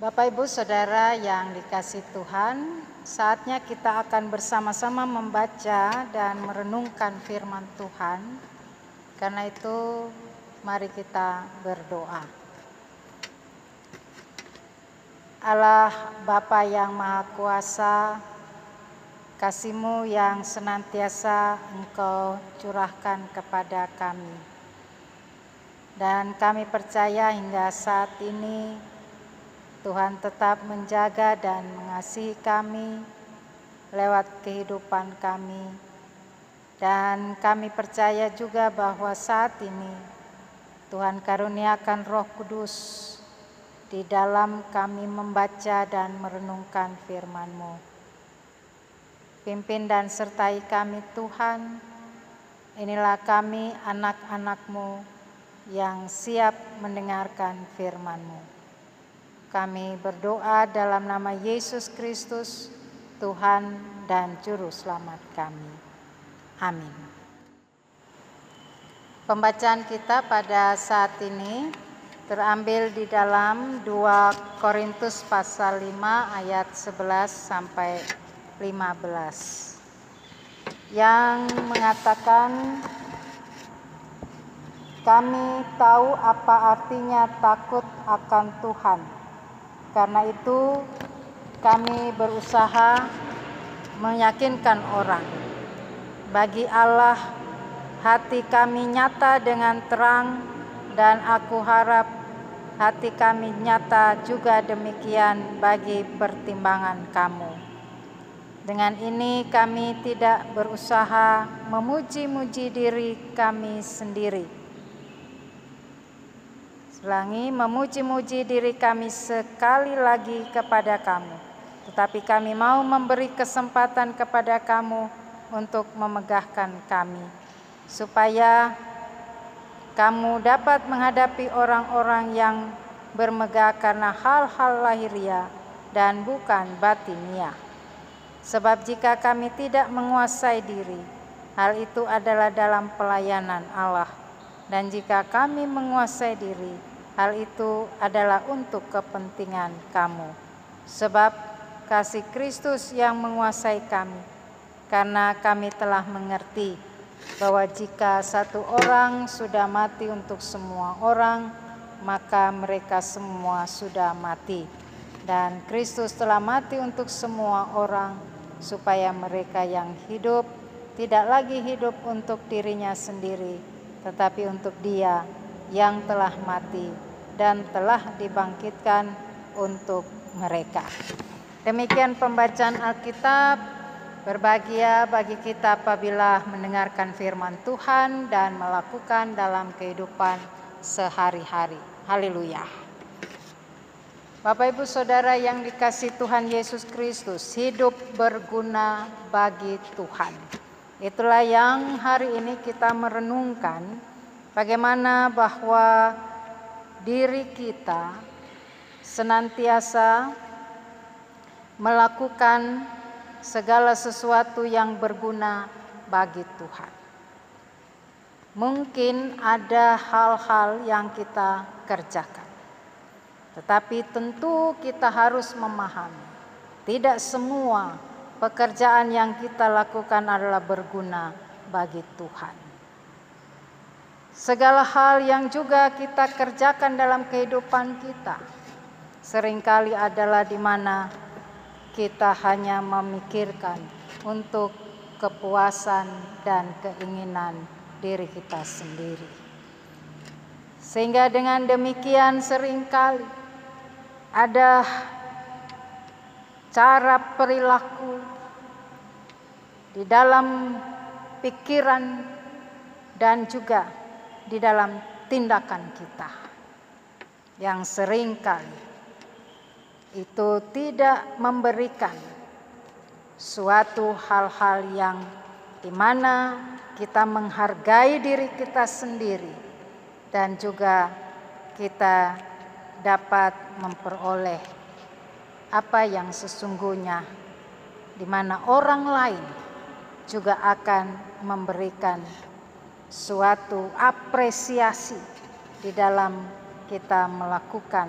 Bapak, Ibu, Saudara yang dikasihi Tuhan, saatnya kita akan bersama-sama membaca dan merenungkan firman Tuhan. Karena itu, mari kita berdoa. Allah Bapa yang Maha Kuasa, kasih-Mu yang senantiasa Engkau curahkan kepada kami. Dan kami percaya hingga saat ini Tuhan tetap menjaga dan mengasihi kami lewat kehidupan kami. Dan kami percaya juga bahwa saat ini Tuhan karuniakan Roh Kudus di dalam kami membaca dan merenungkan firman-Mu. Pimpin dan sertai kami Tuhan. Inilah kami anak-anak-Mu yang siap mendengarkan firman-Mu. Kami berdoa dalam nama Yesus Kristus, Tuhan dan Juru Selamat kami. Amin. Pembacaan kita pada saat ini terambil di dalam 2 Korintus pasal 5 ayat 11 sampai 15. Yang mengatakan, kami tahu apa artinya takut akan Tuhan. Karena itu kami berusaha meyakinkan orang. Bagi Allah hati kami nyata dengan terang, dan aku harap hati kami nyata juga demikian bagi pertimbangan kamu. Dengan ini kami tidak berusaha memuji-muji diri kami sendiri. Ulangi, memuji-muji diri kami sekali lagi kepada kamu. Tetapi kami mau memberi kesempatan kepada kamu untuk memegahkan kami, supaya kamu dapat menghadapi orang-orang yang bermegah karena hal-hal lahiriah dan bukan batiniah. Sebab jika kami tidak menguasai diri, hal itu adalah dalam pelayanan Allah. Dan jika kami menguasai diri, hal itu adalah untuk kepentingan kamu. Sebab kasih Kristus yang menguasai kami, karena kami telah mengerti bahwa jika satu orang sudah mati untuk semua orang, maka mereka semua sudah mati. Dan Kristus telah mati untuk semua orang, supaya mereka yang hidup tidak lagi hidup untuk dirinya sendiri, tetapi untuk Dia yang telah mati dan telah dibangkitkan untuk mereka. Demikian pembacaan Alkitab. Berbahagia bagi kita apabila mendengarkan firman Tuhan dan melakukan dalam kehidupan sehari-hari. Haleluya. Bapak, Ibu, Saudara yang dikasihi Tuhan Yesus Kristus, hidup berguna bagi Tuhan. Itulah yang hari ini kita merenungkan. Bagaimana bahwa diri kita senantiasa melakukan segala sesuatu yang berguna bagi Tuhan. Mungkin ada hal-hal yang kita kerjakan, tetapi tentu kita harus memahami, tidak semua pekerjaan yang kita lakukan adalah berguna bagi Tuhan. Segala hal yang juga kita kerjakan dalam kehidupan kita seringkali adalah di mana kita hanya memikirkan untuk kepuasan dan keinginan diri kita sendiri. Sehingga dengan demikian seringkali ada cara perilaku di dalam pikiran dan juga di dalam tindakan kita yang seringkali itu tidak memberikan suatu hal-hal yang dimana kita menghargai diri kita sendiri dan juga kita dapat memperoleh apa yang sesungguhnya, di mana orang lain juga akan memberikan suatu apresiasi di dalam kita melakukan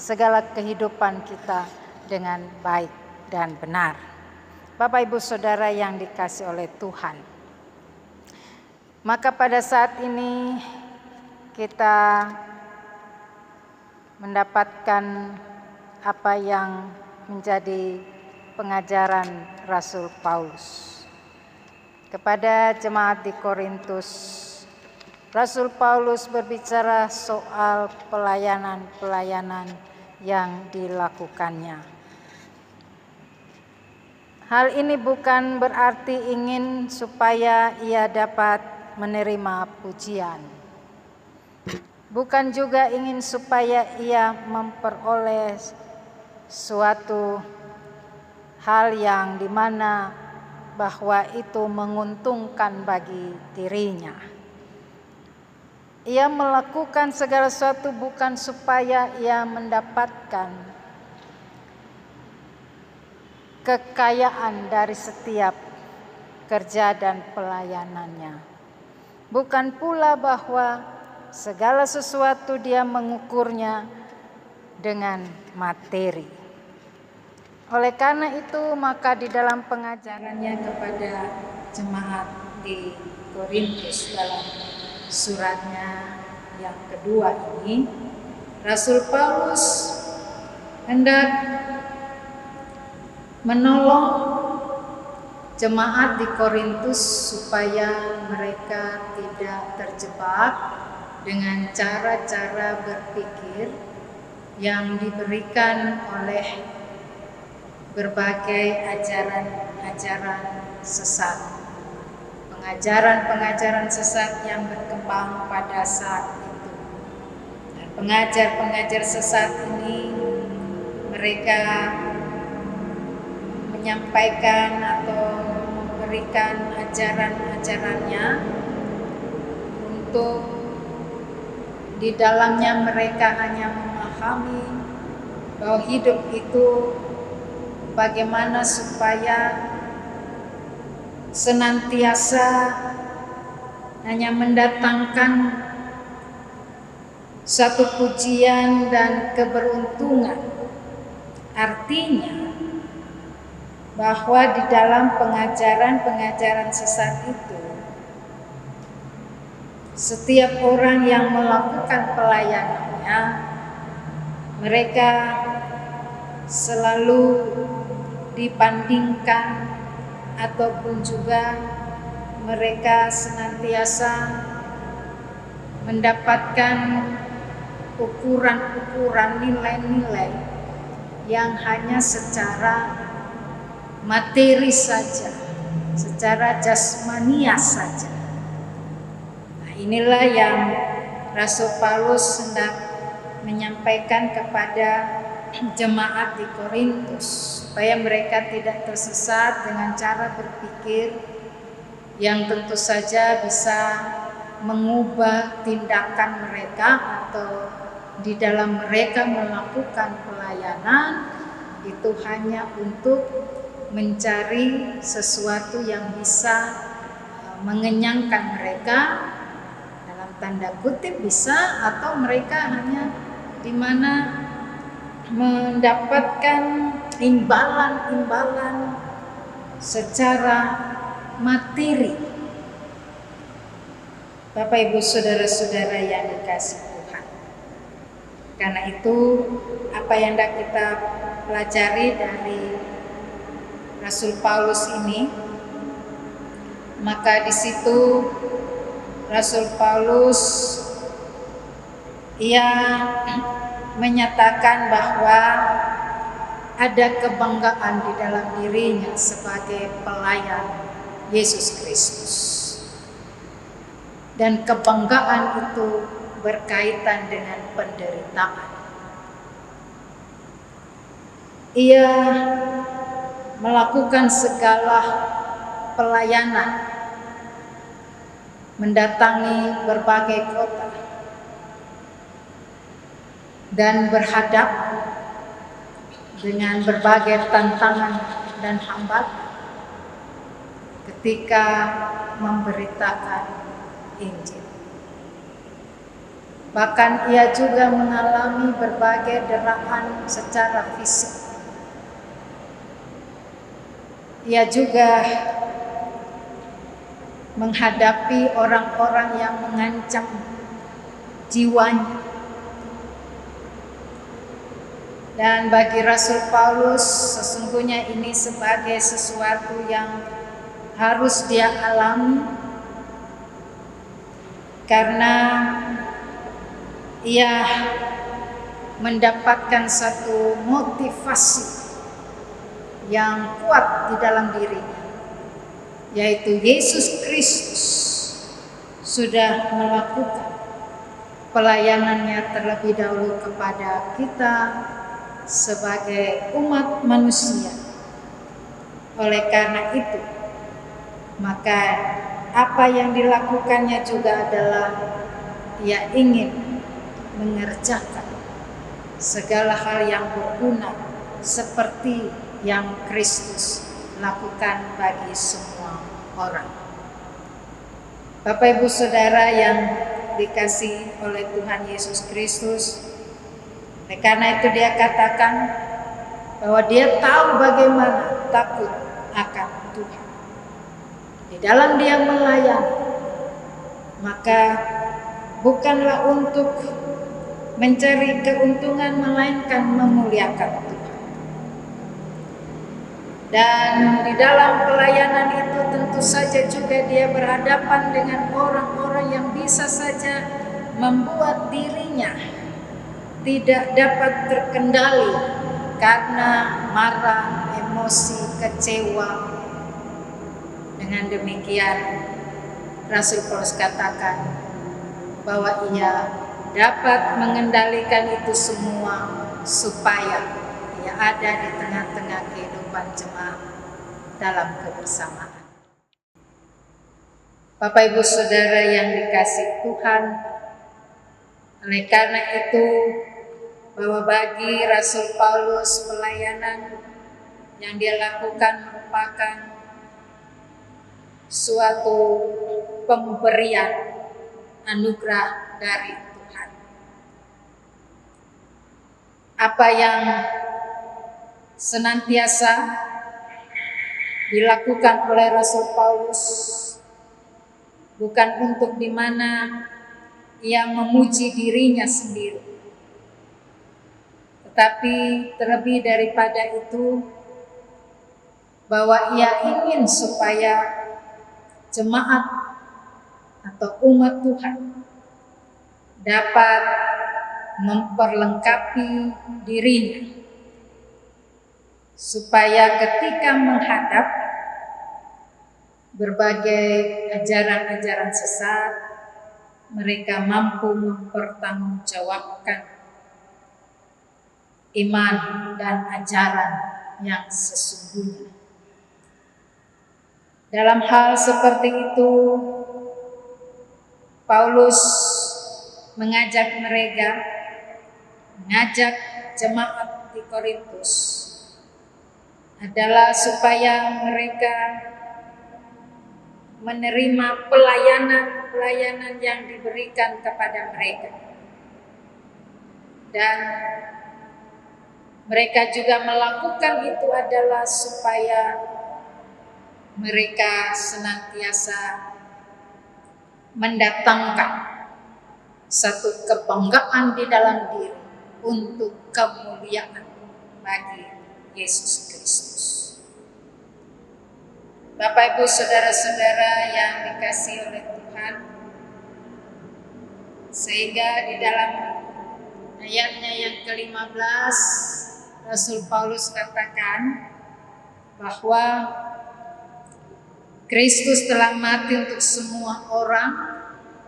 segala kehidupan kita dengan baik dan benar. Bapak Ibu Saudara yang dikasihi oleh Tuhan, maka pada saat ini kita mendapatkan apa yang menjadi pengajaran Rasul Paulus kepada jemaat di Korintus. Rasul Paulus berbicara soal pelayanan-pelayanan yang dilakukannya. Hal ini bukan berarti ingin supaya ia dapat menerima pujian. Bukan juga ingin supaya ia memperoleh suatu hal yang dimana bahwa itu menguntungkan bagi dirinya. Ia melakukan segala sesuatu bukan supaya ia mendapatkan kekayaan dari setiap kerja dan pelayanannya. Bukan pula bahwa segala sesuatu dia mengukurnya dengan materi. Oleh karena itu, maka di dalam pengajarannya kepada jemaat di Korintus dalam suratnya yang kedua ini, Rasul Paulus hendak menolong jemaat di Korintus supaya mereka tidak terjebak dengan cara-cara berpikir yang diberikan oleh berbagai ajaran-ajaran sesat. Pengajaran-pengajaran sesat yang berkembang pada saat itu. Dan pengajar-pengajar sesat ini mereka menyampaikan atau memberikan ajaran-ajarannya untuk di dalamnya mereka hanya memahami bahwa hidup itu bagaimana supaya senantiasa hanya mendatangkan satu pujian dan keberuntungan. Artinya bahwa di dalam pengajaran-pengajaran sesat itu, setiap orang yang melakukan pelayanannya, mereka selalu dibandingkan ataupun juga mereka senantiasa mendapatkan ukuran-ukuran nilai-nilai yang hanya secara materi saja, secara jasmania saja. Nah, inilah yang Rasul Paulus hendak menyampaikan kepada jemaat di Korintus, supaya mereka tidak tersesat dengan cara berpikir yang tentu saja bisa mengubah tindakan mereka atau di dalam mereka melakukan pelayanan itu hanya untuk mencari sesuatu yang bisa mengenyangkan mereka, dalam tanda kutip bisa, atau mereka hanya di mana mendapatkan imbalan-imbalan secara materi. Bapak Ibu Saudara-saudara yang dikasihi Tuhan, karena itu apa yang hendak kita pelajari dari Rasul Paulus ini, maka di situ Rasul Paulus ia menyatakan bahwa ada kebanggaan di dalam dirinya sebagai pelayan Yesus Kristus. Dan kebanggaan itu berkaitan dengan penderitaan. Ia melakukan segala pelayanan, mendatangi berbagai kota, dan berhadapan dengan berbagai tantangan dan hambatan ketika memberitakan Injil. Bahkan ia juga mengalami berbagai deraan secara fisik. Ia juga menghadapi orang-orang yang mengancam jiwanya. Dan bagi Rasul Paulus, sesungguhnya ini sebagai sesuatu yang harus dia alami, karena ia mendapatkan satu motivasi yang kuat di dalam dirinya, yaitu Yesus Kristus sudah melakukan pelayanannya terlebih dahulu kepada kita sebagai umat manusia. Oleh karena itu, maka apa yang dilakukannya juga adalah ia ingin mengerjakan segala hal yang berguna seperti yang Kristus lakukan bagi semua orang. Bapak Ibu Saudara yang dikasihi oleh Tuhan Yesus Kristus, karena itu dia katakan bahwa dia tahu bagaimana takut akan Tuhan. Di dalam dia melayani, maka bukanlah untuk mencari keuntungan, melainkan memuliakan Tuhan. Dan di dalam pelayanan itu tentu saja juga dia berhadapan dengan orang-orang yang bisa saja membuat dirinya tidak dapat terkendali karena marah, emosi, kecewa. Dengan demikian, Rasul Paulus katakan bahwa ia dapat mengendalikan itu semua supaya ia ada di tengah-tengah kehidupan jemaat dalam kebersamaan. Bapak Ibu Saudara yang dikasihi Tuhan, oleh karena itu bahwa bagi Rasul Paulus pelayanan yang dia lakukan merupakan suatu pemberian anugerah dari Tuhan. Apa yang senantiasa dilakukan oleh Rasul Paulus bukan untuk di mana ia memuji dirinya sendiri, tetapi terlebih daripada itu bahwa ia ingin supaya jemaat atau umat Tuhan dapat memperlengkapi dirinya supaya ketika menghadap berbagai ajaran-ajaran sesat, mereka mampu mempertanggungjawabkan iman dan ajaran yang sesungguhnya. Dalam hal seperti itu, Paulus mengajak jemaat di Korintus adalah supaya mereka menerima pelayanan yang diberikan kepada mereka. Dan mereka juga melakukan itu adalah supaya mereka senantiasa mendatangkan satu kebanggaan di dalam diri untuk kemuliaan bagi Yesus Kristus. Bapak Ibu Saudara-saudara yang dikasihi oleh Tuhan, sehingga di dalam ayatnya yang ke-15 Rasul Paulus katakan bahwa Kristus telah mati untuk semua orang,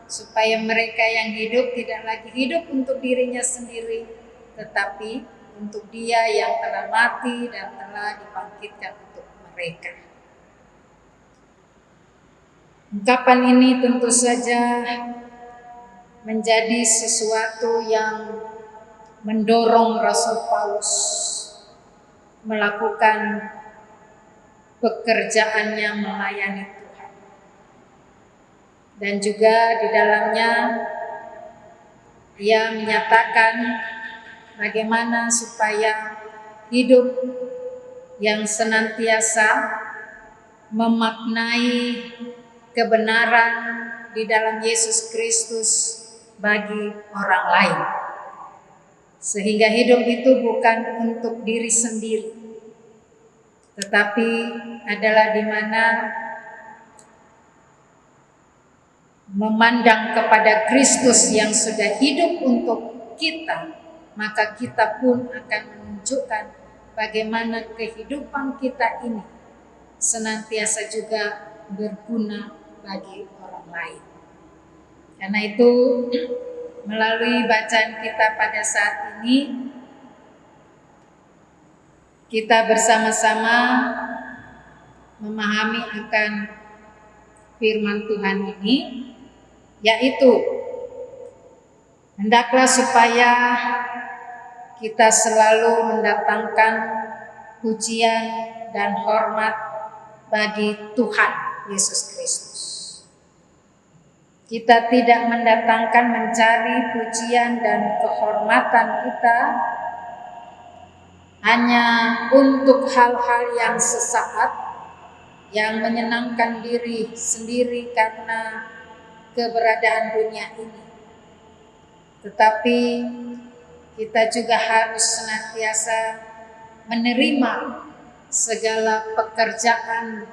supaya mereka yang hidup tidak lagi hidup untuk dirinya sendiri, tetapi untuk Dia yang telah mati dan telah dibangkitkan untuk mereka. Ungkapan ini tentu saja menjadi sesuatu yang mendorong Rasul Paulus melakukan pekerjaannya melayani Tuhan. Dan juga di dalamnya Ia menyatakan bagaimana supaya hidup yang senantiasa memaknai kebenaran di dalam Yesus Kristus bagi orang lain. Sehingga hidup itu bukan untuk diri sendiri, tetapi adalah di mana memandang kepada Kristus yang sudah hidup untuk kita, maka kita pun akan menunjukkan bagaimana kehidupan kita ini senantiasa juga berguna bagi orang lain. Karena itu, melalui bacaan kita pada saat ini, kita bersama-sama memahami akan firman Tuhan ini, yaitu hendaklah supaya kita selalu mendatangkan pujian dan hormat bagi Tuhan Yesus Kristus. Kita tidak mendatangkan mencari pujian dan kehormatan kita hanya untuk hal-hal yang sesaat, yang menyenangkan diri sendiri karena keberadaan dunia ini. Tetapi kita juga harus senantiasa menerima segala pekerjaan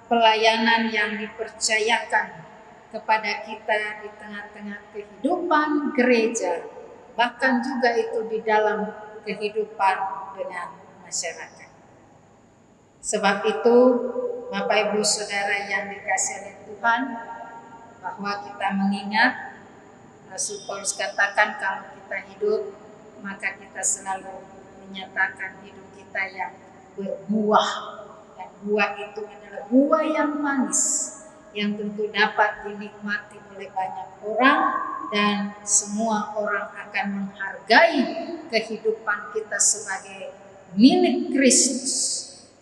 pelayanan yang dipercayakan kepada kita di tengah-tengah kehidupan gereja, bahkan juga itu di dalam kehidupan dengan masyarakat. Sebab itu, Bapak Ibu Saudara yang dikasihi oleh Tuhan, bahwa kita mengingat Rasul Paulus katakan kalau kita hidup, maka kita selalu menyatakan hidup kita yang berbuah. Dan buah itu adalah buah yang manis, yang tentu dapat dinikmati oleh banyak orang, dan semua orang akan menghargai kehidupan kita sebagai milik Kristus,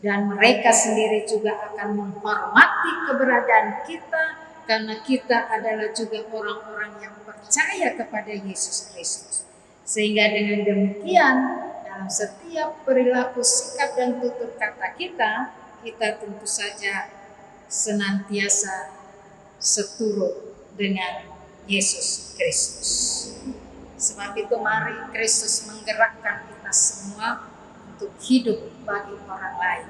dan mereka sendiri juga akan menghormati keberadaan kita karena kita adalah juga orang-orang yang percaya kepada Yesus Kristus. Sehingga dengan demikian, dalam setiap perilaku, sikap, dan tutur kata kita tentu saja senantiasa seturut dengan Yesus Kristus. Sebab itu mari Kristus menggerakkan kita semua untuk hidup bagi orang lain.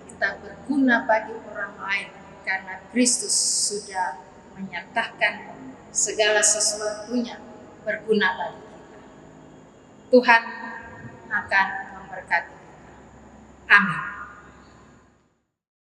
Kita berguna bagi orang lain karena Kristus sudah menyatakan segala sesuatunya berguna bagi kita. Tuhan akan memberkati kita. Amin.